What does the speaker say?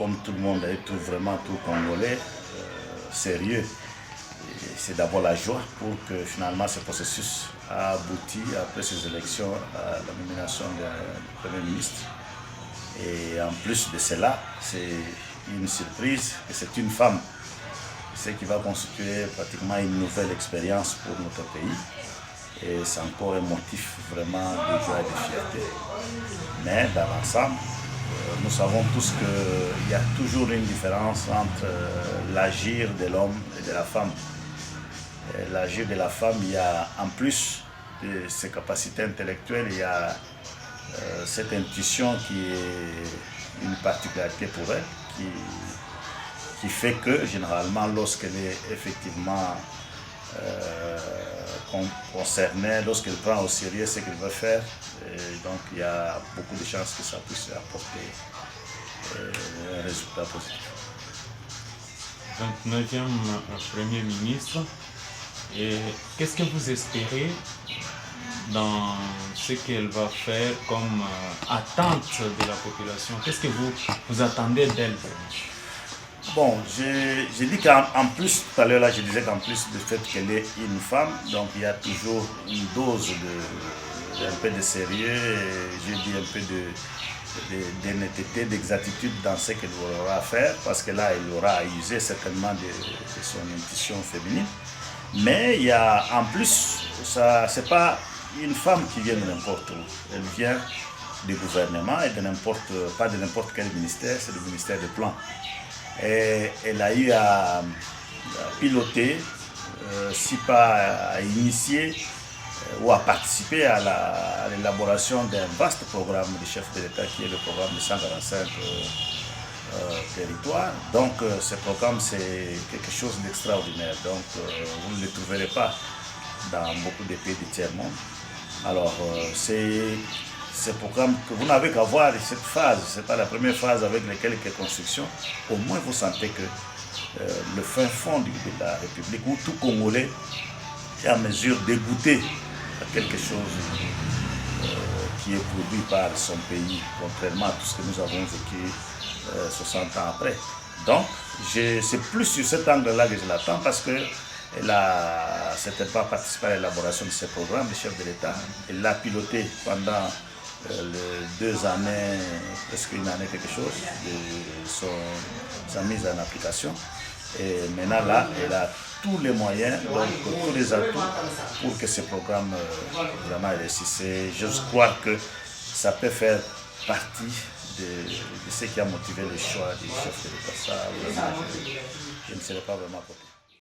comme tout le monde et vraiment tout Congolais, sérieux. C'est d'abord la joie pour que finalement ce processus a abouti après ces élections à la nomination du Premier ministre. Et en plus de cela, c'est une surprise que c'est une femme. Ce qui va constituer pratiquement une nouvelle expérience pour notre pays. Et c'est encore un motif vraiment de joie et de fierté. Mais dans l'ensemble, nous savons tous qu'il y a toujours une différence entre l'agir de l'homme et de la femme. L'agir de la femme, il y a en plus de ses capacités intellectuelles, il y a cette intuition qui est une particularité pour elle, qui fait que généralement lorsqu'elle est effectivement concernée, lorsqu'elle prend au sérieux ce qu'elle veut faire, donc il y a beaucoup de chances que ça puisse apporter un résultat positif. 29e Premier ministre, et qu'est-ce que vous espérez dans ce qu'elle va faire comme attente de la population? Qu'est-ce que vous attendez d'elle? Bon, j'ai dit qu'en plus, tout à l'heure là, je disais qu'en plus du fait qu'elle est une femme, donc il y a toujours une dose un peu de sérieux, j'ai dit un peu d'honnêteté, d'exactitude dans ce qu'elle aura à faire, parce que là, elle aura à user certainement de son intuition féminine. Mais il y a en plus, c'est pas une femme qui vient de n'importe où, elle vient du gouvernement et pas de n'importe quel ministère, c'est le ministère des Plans. Et elle a eu à piloter, si pas à initier ou à participer à l'élaboration d'un vaste programme du chef de l'État qui est le programme de 145 territoires. Donc ce programme c'est quelque chose d'extraordinaire. Donc vous ne le trouverez pas dans beaucoup de pays du tiers-monde. Alors ce programme que vous n'avez qu'à voir cette phase, ce n'est pas la première phase avec les quelques constructions, au moins vous sentez que le fin fond de la République, où tout Congolais est en mesure de goûter à quelque chose qui est produit par son pays, contrairement à tout ce que nous avons vécu 60 ans après. Donc, c'est plus sur cet angle-là que je l'attends, parce que elle a certainement participé à l'élaboration de ce programme, le chef de l'État. Elle l'a piloté pendant les 2 années, presque une année quelque chose, de sa mise en application. Et maintenant là, elle a tous les moyens, donc tous les atouts pour que ce programme vraiment réussisse. Je crois que ça peut faire partie de ce qui a motivé le choix du chef de l'État. Ça, vraiment, je ne serais pas vraiment content.